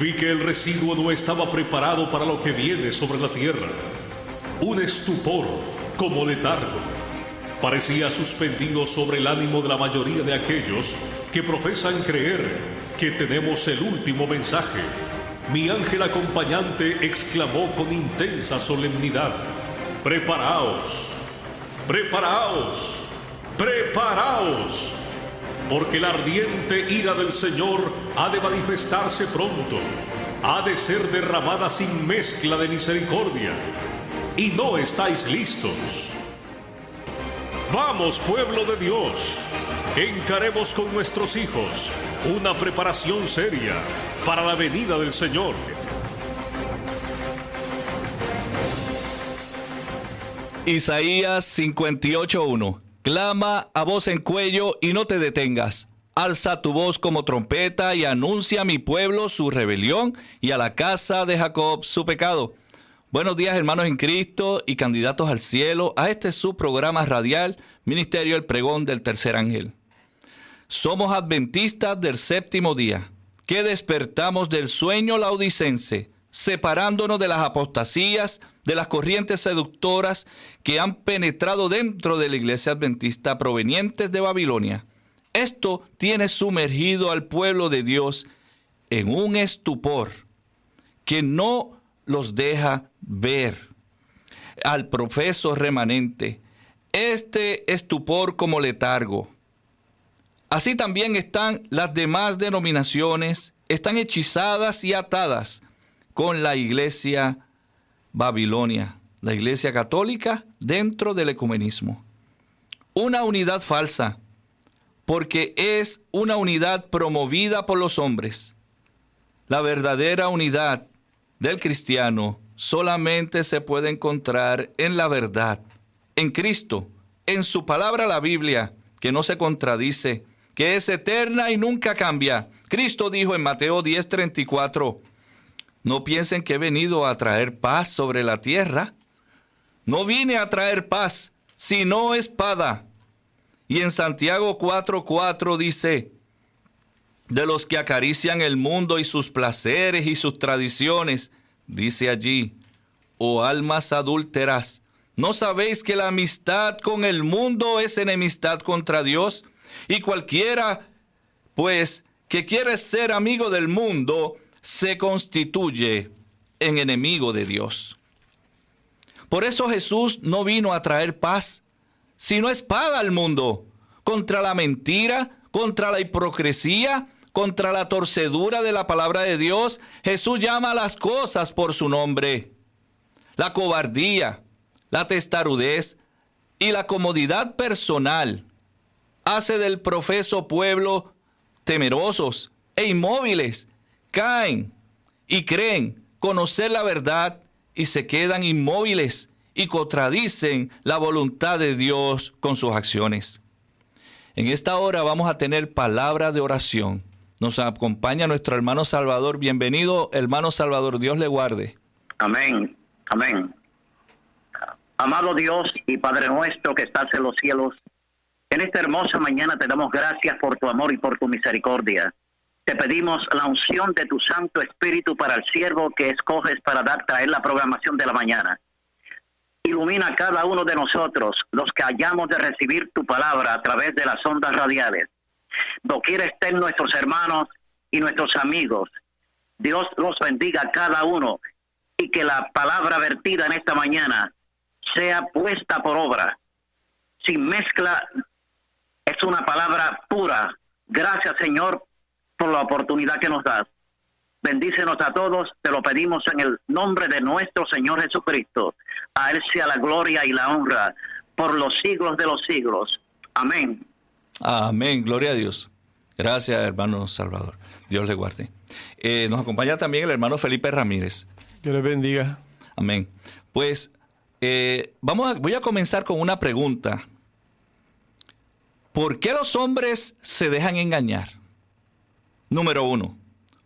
Vi que el residuo no estaba preparado para lo que viene sobre la tierra. Un estupor como letargo parecía suspendido sobre el ánimo de la mayoría de aquellos que profesan creer que tenemos el último mensaje. Mi ángel acompañante exclamó con intensa solemnidad: ¡Preparaos! ¡Preparaos! ¡Preparaos! Porque la ardiente ira del Señor ha de manifestarse pronto, ha de ser derramada sin mezcla de misericordia, y no estáis listos. Vamos, pueblo de Dios, encaremos con nuestros hijos una preparación seria para la venida del Señor. Isaías 58:1. Clama a voz en cuello y no te detengas. Alza tu voz como trompeta y anuncia a mi pueblo su rebelión y a la casa de Jacob su pecado. Buenos días, hermanos en Cristo y candidatos al cielo, a este su programa radial, Ministerio El Pregón del Tercer Ángel. Somos adventistas del séptimo día, que despertamos del sueño laodicense, separándonos de las apostasías, de las corrientes seductoras que han penetrado dentro de la iglesia adventista provenientes de Babilonia. Esto tiene sumergido al pueblo de Dios en un estupor que no los deja ver al profeso remanente. Este estupor como letargo. Así también están las demás denominaciones, están hechizadas y atadas con la iglesia Babilonia, la iglesia católica dentro del ecumenismo. Una unidad falsa, porque es una unidad promovida por los hombres. La verdadera unidad del cristiano solamente se puede encontrar en la verdad, en Cristo, en su palabra la Biblia, que no se contradice, que es eterna y nunca cambia. Cristo dijo en Mateo 10:34, no piensen que he venido a traer paz sobre la tierra. No vine a traer paz, sino espada. Y en Santiago 4:4 dice, de los que acarician el mundo y sus placeres y sus tradiciones, dice allí, oh almas adúlteras, ¿no sabéis que la amistad con el mundo es enemistad contra Dios? Y cualquiera, pues, que quiere ser amigo del mundo, se constituye en enemigo de Dios. Por eso Jesús no vino a traer paz, sino espada al mundo, contra la mentira, contra la hipocresía, contra la torcedura de la palabra de Dios. Jesús llama a las cosas por su nombre. La cobardía, la testarudez y la comodidad personal hace del profeso pueblo temerosos e inmóviles. Caen y creen conocer la verdad y se quedan inmóviles y contradicen la voluntad de Dios con sus acciones. En esta hora vamos a tener palabra de oración. Nos acompaña nuestro hermano Salvador. Bienvenido, hermano Salvador. Dios le guarde. Amén. Amén. Amado Dios y Padre nuestro que estás en los cielos, en esta hermosa mañana te damos gracias por tu amor y por tu misericordia. Te pedimos la unción de tu Santo Espíritu para el siervo que escoges para traer la programación de la mañana. Ilumina a cada uno de nosotros, los que hayamos de recibir tu palabra a través de las ondas radiales. Doquiera estén nuestros hermanos y nuestros amigos. Dios los bendiga a cada uno y que la palabra vertida en esta mañana sea puesta por obra. Sin mezcla, es una palabra pura. Gracias, Señor, por la oportunidad que nos das. Bendícenos a todos, te lo pedimos en el nombre de nuestro Señor Jesucristo. A Él sea la gloria y la honra por los siglos de los siglos. Amén. Amén, gloria a Dios. Gracias, hermano Salvador. Dios le guarde. Nos acompaña también el hermano Felipe Ramírez. Dios les bendiga. Amén. Pues voy a comenzar con una pregunta. ¿Por qué los hombres se dejan engañar? Número 1,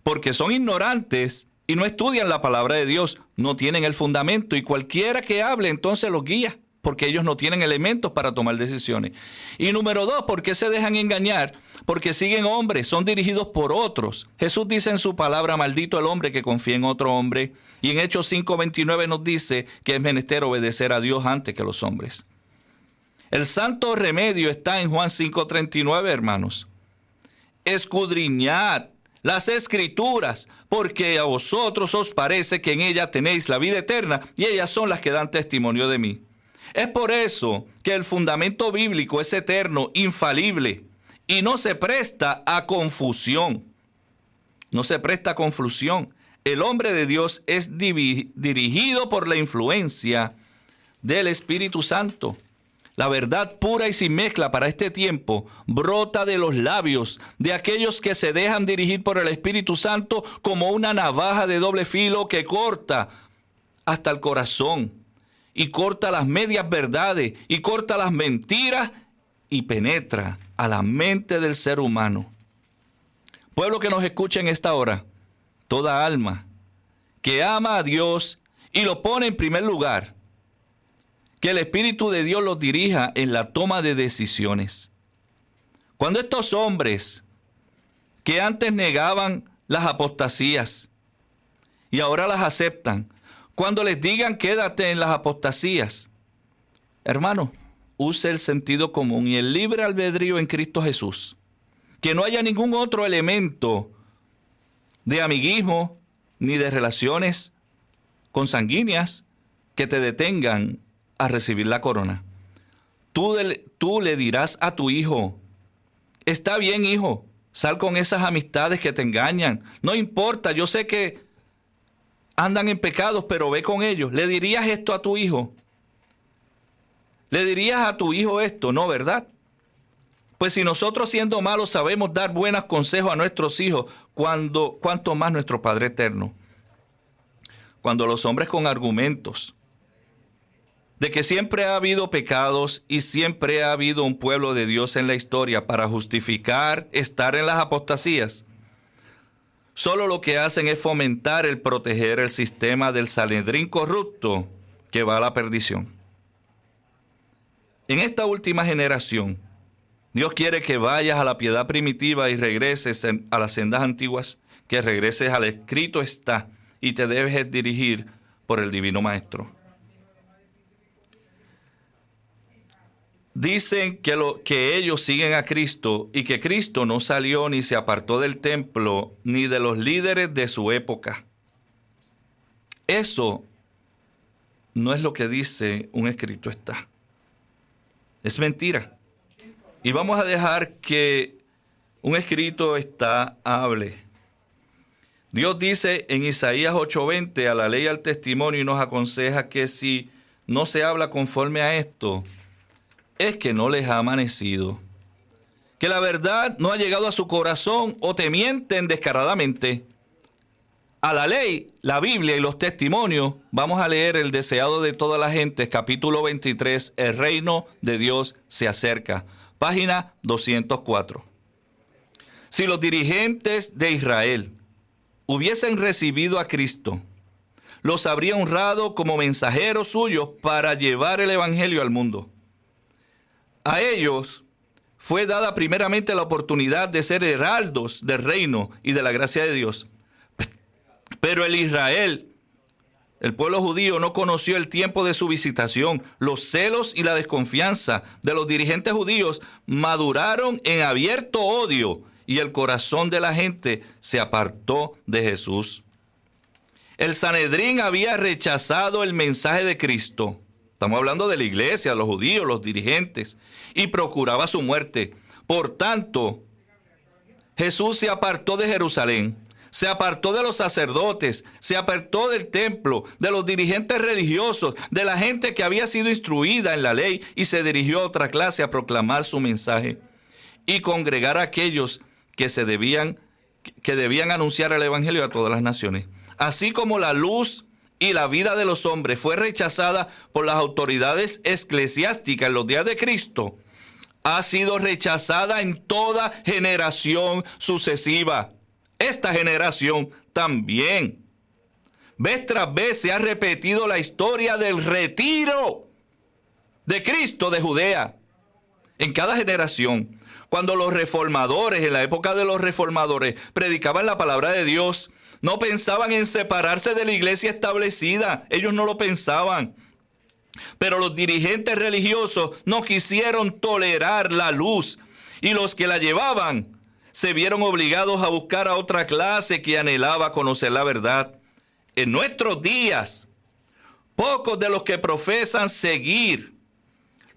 porque son ignorantes y no estudian la palabra de Dios, no tienen el fundamento y cualquiera que hable entonces los guía porque ellos no tienen elementos para tomar decisiones. Y número 2, ¿por qué se dejan engañar? Porque siguen hombres, son dirigidos por otros. Jesús dice en su palabra, maldito el hombre que confía en otro hombre. Y en Hechos 5:29 nos dice que es menester obedecer a Dios antes que a los hombres. El santo remedio está en Juan 5:39, hermanos. Escudriñad las Escrituras, porque a vosotros os parece que en ellas tenéis la vida eterna, y ellas son las que dan testimonio de mí. Es por eso que el fundamento bíblico es eterno, infalible, y no se presta a confusión. No se presta a confusión. El hombre de Dios es dirigido por la influencia del Espíritu Santo. La verdad pura y sin mezcla para este tiempo brota de los labios de aquellos que se dejan dirigir por el Espíritu Santo como una navaja de doble filo que corta hasta el corazón y corta las medias verdades y corta las mentiras y penetra a la mente del ser humano. Pueblo que nos escucha en esta hora, toda alma que ama a Dios y lo pone en primer lugar, que el Espíritu de Dios los dirija en la toma de decisiones. Cuando estos hombres que antes negaban las apostasías y ahora las aceptan, cuando les digan quédate en las apostasías, hermano, use el sentido común y el libre albedrío en Cristo Jesús. Que no haya ningún otro elemento de amiguismo ni de relaciones consanguíneas que te detengan a recibir la corona. Tú le dirás a tu hijo, está bien, hijo, sal con esas amistades que te engañan. No importa, yo sé que andan en pecados, pero ve con ellos. ¿Le dirías esto a tu hijo? ¿Le dirías a tu hijo esto? No, ¿verdad? Pues si nosotros siendo malos sabemos dar buenos consejos a nuestros hijos, ¿cuánto más nuestro Padre Eterno? Cuando los hombres con argumentos de que siempre ha habido pecados y siempre ha habido un pueblo de Dios en la historia para justificar estar en las apostasías, solo lo que hacen es fomentar el proteger el sistema del Sanedrín corrupto que va a la perdición. En esta última generación, Dios quiere que vayas a la piedad primitiva y regreses a las sendas antiguas, que regreses al escrito está y te debes dirigir por el Divino Maestro. Dicen que ellos siguen a Cristo y que Cristo no salió ni se apartó del templo ni de los líderes de su época. Eso no es lo que dice un escrito está. Es mentira. Y vamos a dejar que un escrito está hable. Dios dice en Isaías 8:20, a la ley y al testimonio, y nos aconseja que si no se habla conforme a esto, es que no les ha amanecido, que la verdad no ha llegado a su corazón o te mienten descaradamente. A la ley, la Biblia y los testimonios, vamos a leer el deseado de toda la gente, capítulo 23, el reino de Dios se acerca, página 204. Si los dirigentes de Israel hubiesen recibido a Cristo, los habría honrado como mensajeros suyos para llevar el evangelio al mundo. A ellos fue dada primeramente la oportunidad de ser heraldos del reino y de la gracia de Dios. Pero el Israel, el pueblo judío, no conoció el tiempo de su visitación. Los celos y la desconfianza de los dirigentes judíos maduraron en abierto odio y el corazón de la gente se apartó de Jesús. El Sanedrín había rechazado el mensaje de Cristo. Estamos hablando de la iglesia, los judíos, los dirigentes, y procuraba su muerte. Por tanto, Jesús se apartó de Jerusalén, se apartó de los sacerdotes, se apartó del templo, de los dirigentes religiosos, de la gente que había sido instruida en la ley y se dirigió a otra clase a proclamar su mensaje y congregar a aquellos que debían anunciar el evangelio a todas las naciones. Así como la luz y la vida de los hombres fue rechazada por las autoridades eclesiásticas en los días de Cristo, ha sido rechazada en toda generación sucesiva. Esta generación también. Vez tras vez se ha repetido la historia del retiro de Cristo de Judea. En cada generación, cuando los reformadores, en la época de los reformadores, predicaban la palabra de Dios, no pensaban en separarse de la iglesia establecida. Ellos no lo pensaban. Pero los dirigentes religiosos no quisieron tolerar la luz, y los que la llevaban se vieron obligados a buscar a otra clase que anhelaba conocer la verdad. En nuestros días, pocos de los que profesan seguir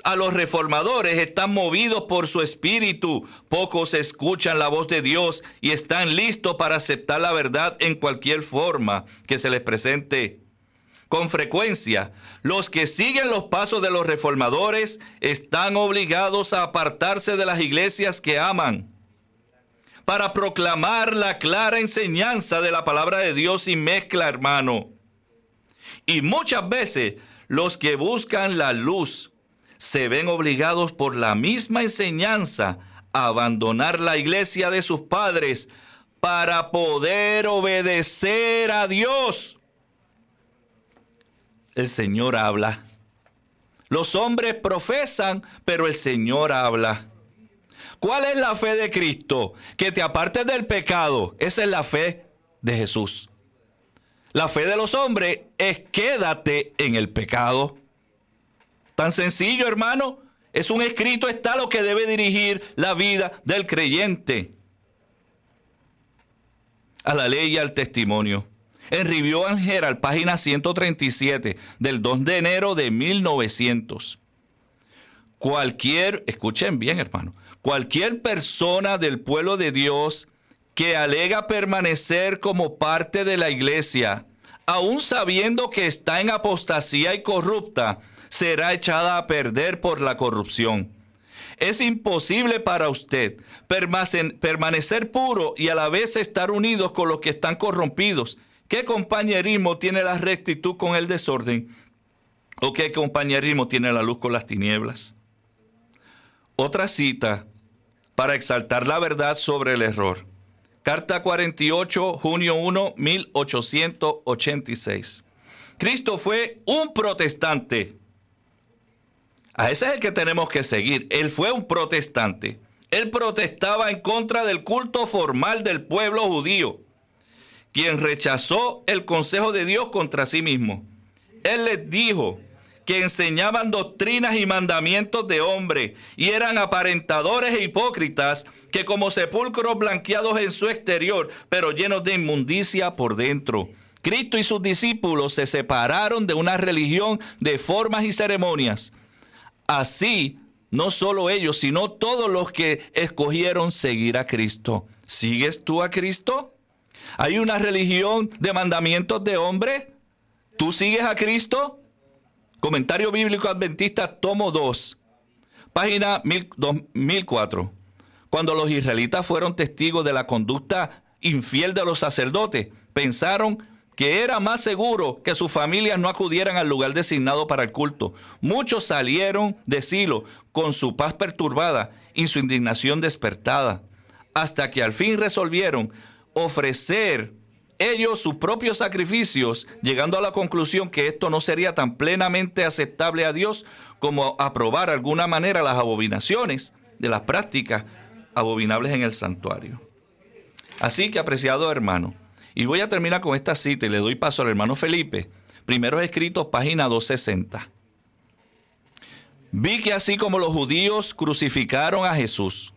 a los reformadores están movidos por su espíritu. Pocos escuchan la voz de Dios y están listos para aceptar la verdad en cualquier forma que se les presente. Con frecuencia, los que siguen los pasos de los reformadores están obligados a apartarse de las iglesias que aman para proclamar la clara enseñanza de la palabra de Dios sin mezcla, hermano. Y muchas veces los que buscan la luz se ven obligados por la misma enseñanza a abandonar la iglesia de sus padres para poder obedecer a Dios. El Señor habla. Los hombres profesan, pero el Señor habla. ¿Cuál es la fe de Cristo? Que te apartes del pecado. Esa es la fe de Jesús. La fe de los hombres es quédate en el pecado. Tan sencillo, hermano. Es un escrito, está lo que debe dirigir la vida del creyente. A la ley y al testimonio. En Review and Herald, página 137, del 2 de enero de 1900. Escuchen bien, hermano, cualquier persona del pueblo de Dios que alega permanecer como parte de la iglesia, aun sabiendo que está en apostasía y corrupta, será echada a perder por la corrupción. Es imposible para usted permanecer puro y a la vez estar unidos con los que están corrompidos. ¿Qué compañerismo tiene la rectitud con el desorden? ¿O qué compañerismo tiene la luz con las tinieblas? Otra cita para exaltar la verdad sobre el error. Carta 48, junio 1, 1886. Cristo fue un protestante. A ese es el que tenemos que seguir. Él fue un protestante. Él protestaba en contra del culto formal del pueblo judío, quien rechazó el consejo de Dios contra sí mismo. Él les dijo que enseñaban doctrinas y mandamientos de hombre y eran aparentadores e hipócritas que como sepulcros blanqueados en su exterior, pero llenos de inmundicia por dentro. Cristo y sus discípulos se separaron de una religión de formas y ceremonias. Así, no solo ellos, sino todos los que escogieron seguir a Cristo. ¿Sigues tú a Cristo? ¿Hay una religión de mandamientos de hombre? ¿Tú sigues a Cristo? Comentario Bíblico Adventista, tomo 2, página 1004. Cuando los israelitas fueron testigos de la conducta infiel de los sacerdotes, pensaron que era más seguro que sus familias no acudieran al lugar designado para el culto. Muchos salieron de Silo con su paz perturbada y su indignación despertada, hasta que al fin resolvieron ofrecer ellos sus propios sacrificios, llegando a la conclusión que esto no sería tan plenamente aceptable a Dios como aprobar de alguna manera las abominaciones de las prácticas abominables en el santuario. Así que, apreciado hermano, y voy a terminar con esta cita y le doy paso al hermano Felipe. Primeros Escritos, página 260. Vi que así como los judíos crucificaron a Jesús,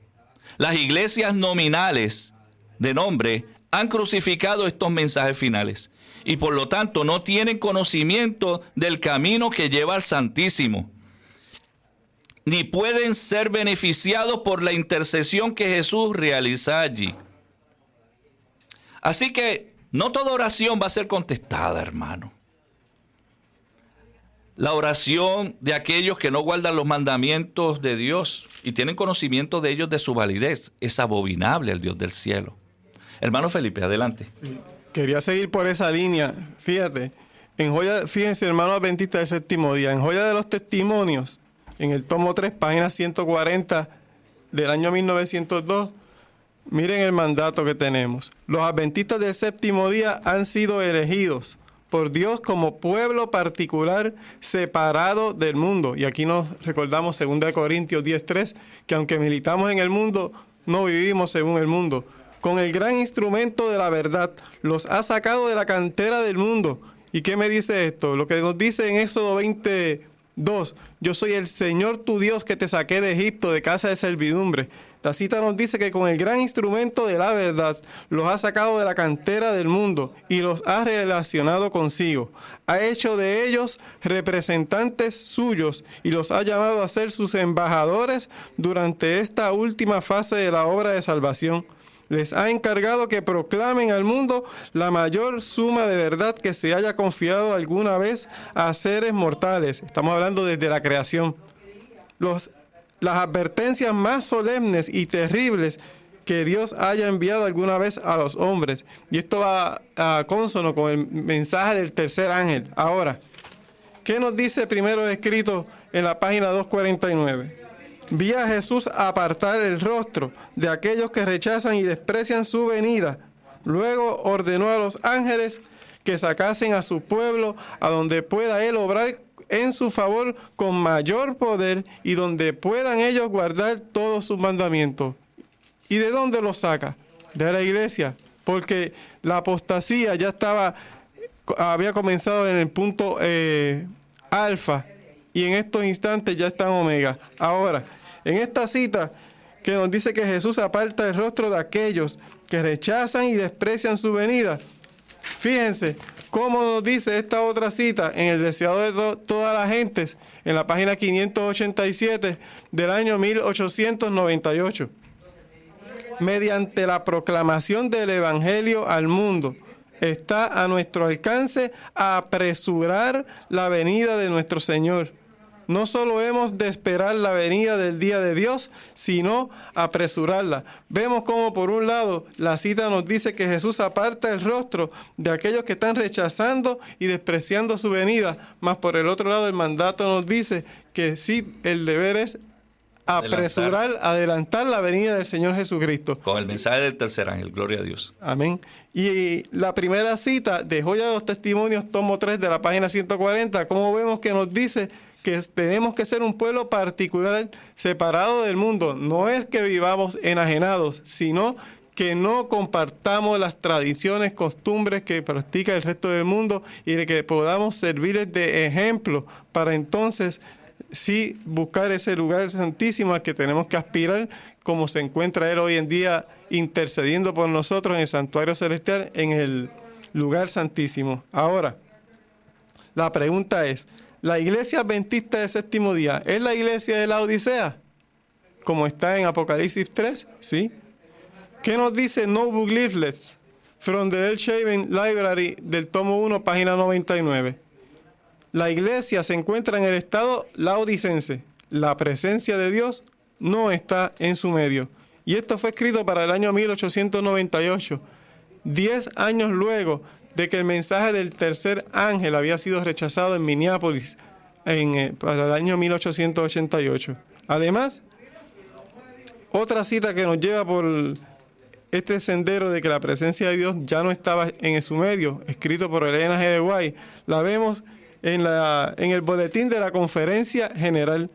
las iglesias nominales de nombre han crucificado estos mensajes finales y por lo tanto no tienen conocimiento del camino que lleva al Santísimo, ni pueden ser beneficiados por la intercesión que Jesús realiza allí. Así que no toda oración va a ser contestada, hermano. La oración de aquellos que no guardan los mandamientos de Dios y tienen conocimiento de ellos de su validez es abominable al Dios del cielo. Hermano Felipe, adelante. Sí, quería seguir por esa línea. Fíjate, fíjense, hermano adventista del séptimo día, en Joya de los Testimonios, en el tomo 3, página 140 del año 1902, miren el mandato que tenemos. Los adventistas del séptimo día han sido elegidos por Dios como pueblo particular separado del mundo. Y aquí nos recordamos 2 Corintios 10:3, que aunque militamos en el mundo, no vivimos según el mundo. Con el gran instrumento de la verdad, los ha sacado de la cantera del mundo. ¿Y qué me dice esto? Lo que nos dice en Éxodo 22, yo soy el Señor tu Dios que te saqué de Egipto, de casa de servidumbre. La cita nos dice que con el gran instrumento de la verdad los ha sacado de la cantera del mundo y los ha relacionado consigo. Ha hecho de ellos representantes suyos y los ha llamado a ser sus embajadores durante esta última fase de la obra de salvación. Les ha encargado que proclamen al mundo la mayor suma de verdad que se haya confiado alguna vez a seres mortales. Estamos hablando desde la creación. Las advertencias más solemnes y terribles que Dios haya enviado alguna vez a los hombres. Y esto va a consono con el mensaje del tercer ángel. Ahora, ¿qué nos dice primero escrito en la página 249? Vi a Jesús apartar el rostro de aquellos que rechazan y desprecian su venida. Luego ordenó a los ángeles que sacasen a su pueblo a donde pueda él obrar en su favor con mayor poder y donde puedan ellos guardar todos sus mandamientos. ¿Y de dónde los saca? De la iglesia, porque la apostasía ya había comenzado en el punto alfa y en estos instantes ya está en omega. Ahora, en esta cita que nos dice que Jesús aparta el rostro de aquellos que rechazan y desprecian su venida, fíjense cómo nos dice esta otra cita en el deseado de todas las gentes, en la página 587 del año 1898. Mediante la proclamación del Evangelio al mundo, está a nuestro alcance apresurar la venida de nuestro Señor. No solo hemos de esperar la venida del día de Dios, sino apresurarla. Vemos cómo por un lado la cita nos dice que Jesús aparta el rostro de aquellos que están rechazando y despreciando su venida, mas por el otro lado el mandato nos dice que sí, el deber es adelantar la venida del Señor Jesucristo. Con el mensaje del tercer ángel, gloria a Dios. Amén. Y la primera cita de Joya de los Testimonios, tomo 3 de la página 140, como vemos que nos dice que tenemos que ser un pueblo particular separado del mundo. No es que vivamos enajenados, sino que no compartamos las tradiciones, costumbres que practica el resto del mundo y de que podamos servirles de ejemplo para entonces sí buscar ese lugar santísimo al que tenemos que aspirar, como se encuentra Él hoy en día intercediendo por nosotros en el santuario celestial, en el lugar santísimo. Ahora, la pregunta es, ¿la iglesia adventista del séptimo día es la iglesia de la Odisea? Como está en Apocalipsis 3, ¿sí? ¿Qué nos dice Notebook Leaflets from the Elshaven Library del tomo 1, página 99? La iglesia se encuentra en el estado laodicense. La presencia de Dios no está en su medio. Y esto fue escrito para el año 1898, 10 años luego de que el mensaje del tercer ángel había sido rechazado en Minneapolis para el año 1888. Además, otra cita que nos lleva por este sendero de que la presencia de Dios ya no estaba en su medio, escrito por Elena G. de White, la vemos en el boletín de la Conferencia General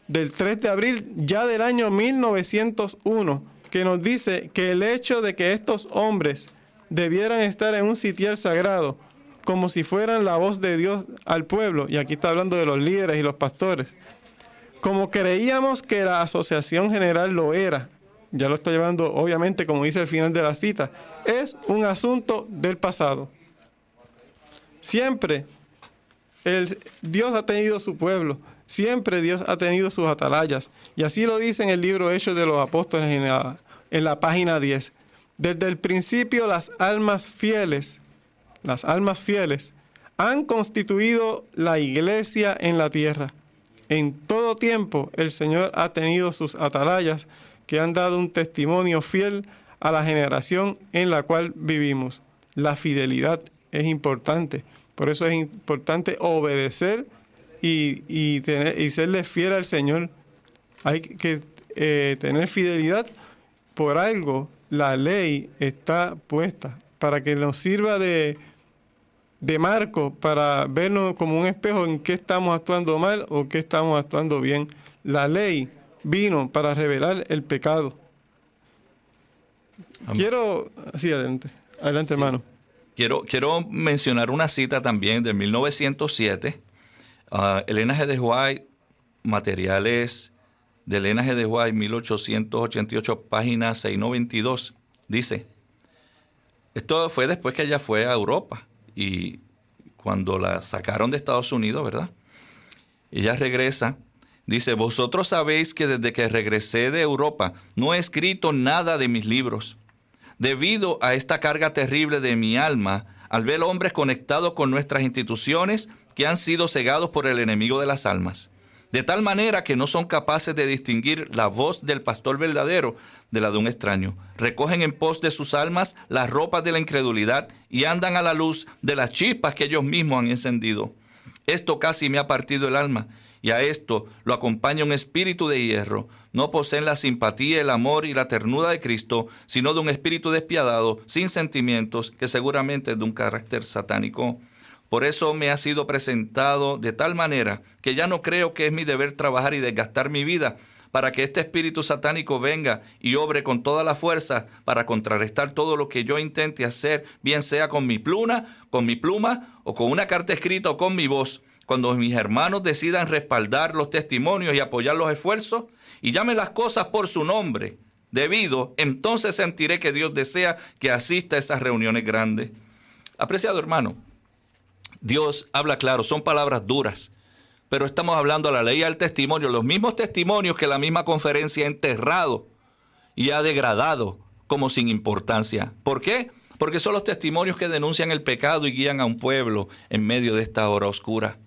del 3 de abril ya del año 1901, que nos dice que el hecho de que estos hombres debieran estar en un sitial sagrado, como si fueran la voz de Dios al pueblo, y aquí está hablando de los líderes y los pastores, como creíamos que la Asociación General lo era, ya lo está llevando obviamente, como dice el final de la cita, es un asunto del pasado. Siempre Dios ha tenido su pueblo, siempre Dios ha tenido sus atalayas, y así lo dice en el libro Hechos de los Apóstoles en la página 10. Desde el principio las almas fieles han constituido la iglesia en la tierra. En todo tiempo el Señor ha tenido sus atalayas que han dado un testimonio fiel a la generación en la cual vivimos. La fidelidad es importante, por eso es importante obedecer y serle fiel al Señor. Hay que tener fidelidad por algo. La ley está puesta para que nos sirva de de marco para vernos como un espejo en qué estamos actuando mal o qué estamos actuando bien. La ley vino para revelar el pecado. Quiero... Sí, adelante. Adelante, sí, hermano. Quiero mencionar una cita también de 1907. Elena G. de White, materiales de Elena G. de White, 1888, página 692. Dice, esto fue después que ella fue a Europa y cuando la sacaron de Estados Unidos, ¿verdad? Ella regresa. Dice, vosotros sabéis que desde que regresé de Europa no he escrito nada de mis libros. Debido a esta carga terrible de mi alma, al ver hombres conectados con nuestras instituciones que han sido cegados por el enemigo de las almas, de tal manera que no son capaces de distinguir la voz del pastor verdadero de la de un extraño. Recogen en pos de sus almas las ropas de la incredulidad y andan a la luz de las chispas que ellos mismos han encendido. Esto casi me ha partido el alma. Y a esto lo acompaña un espíritu de hierro. No poseen la simpatía, el amor y la ternura de Cristo, sino de un espíritu despiadado, sin sentimientos, que seguramente es de un carácter satánico. Por eso me ha sido presentado de tal manera que ya no creo que es mi deber trabajar y desgastar mi vida para que este espíritu satánico venga y obre con toda la fuerza para contrarrestar todo lo que yo intente hacer, bien sea con mi pluma o con una carta escrita o con mi voz. Cuando mis hermanos decidan respaldar los testimonios y apoyar los esfuerzos y llamen las cosas por su nombre debido, entonces sentiré que Dios desea que asista a esas reuniones grandes. Apreciado hermano, Dios habla claro, son palabras duras, pero estamos hablando a la ley y al testimonio, los mismos testimonios que la misma conferencia ha enterrado y ha degradado como sin importancia. ¿Por qué? Porque son los testimonios que denuncian el pecado y guían a un pueblo en medio de esta hora oscura.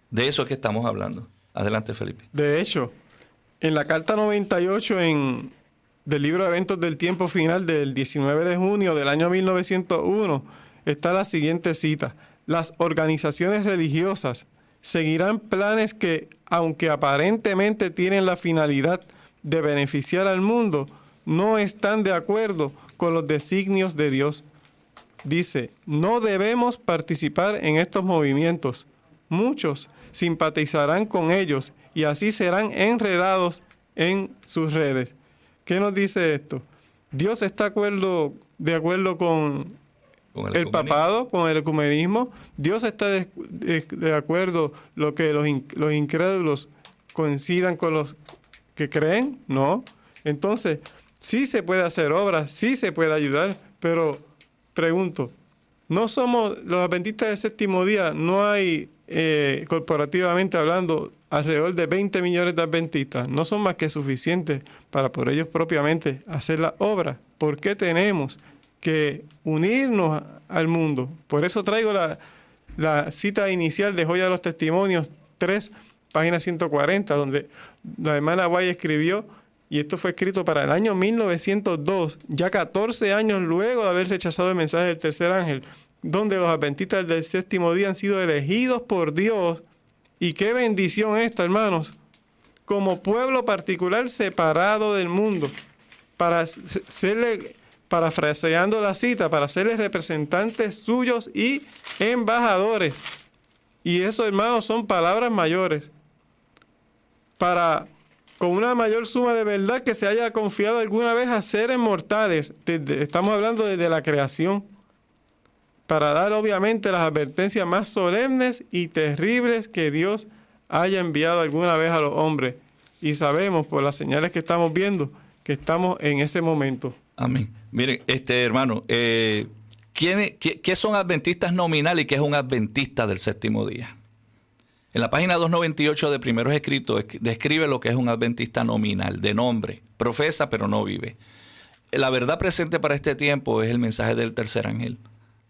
De eso es que estamos hablando. Adelante, Felipe. De hecho, en la carta 98 del libro de Eventos del Tiempo Final del 19 de junio del año 1901 está la siguiente cita. Las organizaciones religiosas seguirán planes que, aunque aparentemente tienen la finalidad de beneficiar al mundo, no están de acuerdo con los designios de Dios. Dice, no debemos participar en estos movimientos. Muchos simpatizarán con ellos y así serán enredados en sus redes. ¿Qué nos dice esto? Dios está de acuerdo con el papado, con el ecumenismo. Dios está de acuerdo lo que los incrédulos coincidan con los que creen, ¿no? Entonces, sí se puede hacer obras, sí se puede ayudar, pero pregunto, ¿no somos los adventistas del séptimo día? ¿No hay corporativamente hablando alrededor de 20 millones de adventistas? No son más que suficientes para por ellos propiamente hacer la obra. ¿Por qué tenemos que unirnos al mundo? Por eso traigo la cita inicial de Joya de los Testimonios 3, página 140, donde la hermana White escribió, y esto fue escrito para el año 1902, ya 14 años luego de haber rechazado el mensaje del tercer ángel, donde los adventistas del séptimo día han sido elegidos por Dios. Y qué bendición esta, hermanos, como pueblo particular separado del mundo, para serle, parafraseando la cita, para serles representantes suyos y embajadores. Y eso, hermanos, son palabras mayores. Con una mayor suma de verdad que se haya confiado alguna vez a seres mortales. Estamos hablando desde la creación. Para dar obviamente las advertencias más solemnes y terribles que Dios haya enviado alguna vez a los hombres. Y sabemos por las señales que estamos viendo que estamos en ese momento. Amén. Miren, hermano, ¿qué son adventistas nominales y qué es un adventista del séptimo día? En la página 298 de Primeros Escritos describe lo que es un adventista nominal, de nombre, profesa pero no vive. La verdad presente para este tiempo es el mensaje del tercer ángel.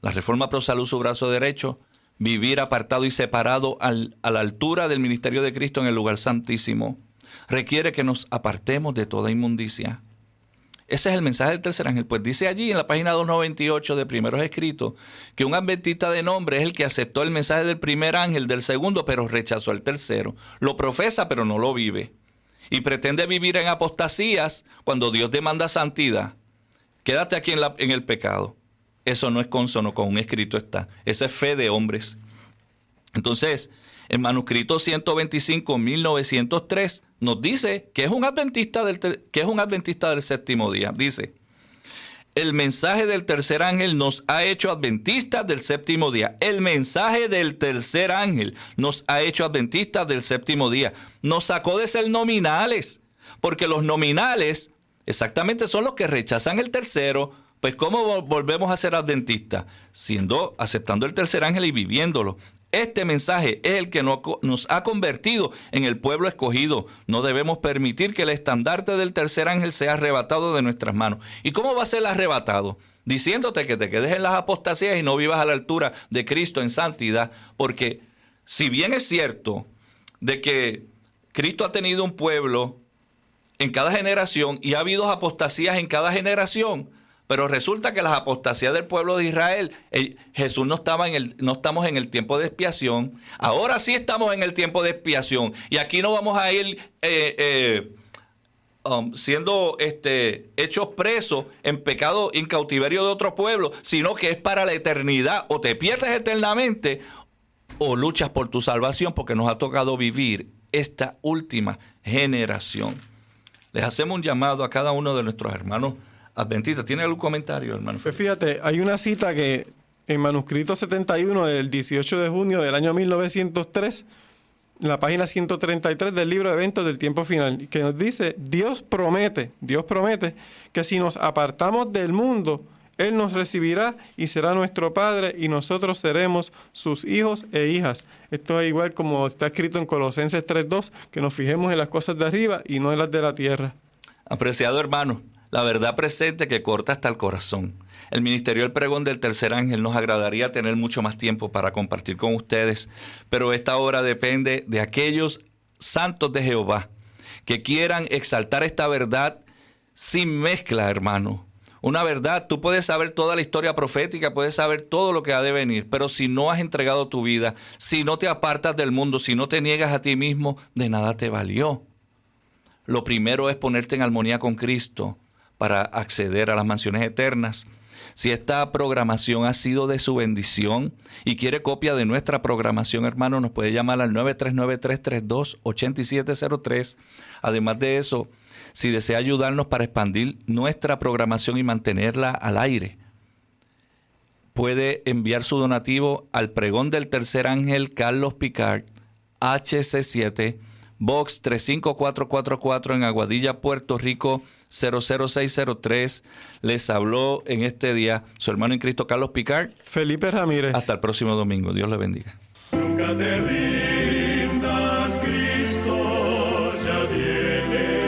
La Reforma Pro Salud, su brazo derecho, vivir apartado y separado a la altura del ministerio de Cristo en el lugar santísimo, requiere que nos apartemos de toda inmundicia. Ese es el mensaje del tercer ángel. Pues dice allí en la página 298 de Primeros Escritos que un adventista de nombre es el que aceptó el mensaje del primer ángel, del segundo, pero rechazó el tercero. Lo profesa, pero no lo vive. Y pretende vivir en apostasías cuando Dios demanda santidad. Quédate aquí en el pecado. eso no es consono con un escrito está. Esa es fe de hombres. Entonces, el manuscrito 125-1903 nos dice que es un adventista del séptimo día. Dice: el mensaje del tercer ángel nos ha hecho adventistas del séptimo día. El mensaje del tercer ángel nos ha hecho adventistas del séptimo día. Nos sacó de ser nominales, porque los nominales exactamente son los que rechazan el tercero. Pues ¿cómo volvemos a ser adventistas? Aceptando el tercer ángel y viviéndolo. Este mensaje es el que nos ha convertido en el pueblo escogido. No debemos permitir que el estandarte del tercer ángel sea arrebatado de nuestras manos. ¿Y cómo va a ser arrebatado? Diciéndote que te quedes en las apostasías y no vivas a la altura de Cristo en santidad. Porque si bien es cierto de que Cristo ha tenido un pueblo en cada generación y ha habido apostasías en cada generación, pero resulta que las apostasías del pueblo de Israel, Jesús no estamos en el tiempo de expiación. Ahora sí estamos en el tiempo de expiación. Y aquí no vamos a ir siendo hechos presos en pecado, en cautiverio de otro pueblo, sino que es para la eternidad. O te pierdes eternamente o luchas por tu salvación, porque nos ha tocado vivir esta última generación. Les hacemos un llamado a cada uno de nuestros hermanos adventistas. ¿Tiene algún comentario, hermano? Pues fíjate, hay una cita que en manuscrito 71 del 18 de junio del año 1903, en la página 133 del libro de Eventos del Tiempo Final, que nos dice: Dios promete que si nos apartamos del mundo, Él nos recibirá y será nuestro Padre, y nosotros seremos sus hijos e hijas. Esto es igual como está escrito en Colosenses 3:2, que nos fijemos en las cosas de arriba y no en las de la tierra. Apreciado hermano, la verdad presente que corta hasta el corazón. El ministerio del pregón del tercer ángel nos agradaría tener mucho más tiempo para compartir con ustedes, pero esta hora depende de aquellos santos de Jehová que quieran exaltar esta verdad sin mezcla, hermano. Una verdad, tú puedes saber toda la historia profética, puedes saber todo lo que ha de venir, pero si no has entregado tu vida, si no te apartas del mundo, si no te niegas a ti mismo, de nada te valió. Lo primero es ponerte en armonía con Cristo para acceder a las mansiones eternas. Si esta programación ha sido de su bendición y quiere copia de nuestra programación, hermano, nos puede llamar al 939-332-8703. Además de eso, si desea ayudarnos para expandir nuestra programación y mantenerla al aire, puede enviar su donativo al Pregón del Tercer Ángel Carlos Picard, HC7, Box 35444 en Aguadilla, Puerto Rico 00603. Les habló en este día su hermano en Cristo Carlos Picard. Felipe Ramírez. Hasta el próximo domingo. Dios les bendiga. Nunca te rindas, Cristo ya viene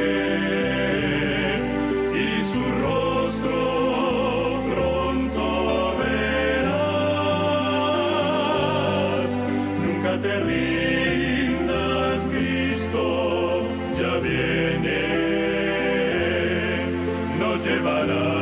y su rostro pronto verás. Nunca te rindas, Cristo ya viene, nos llevará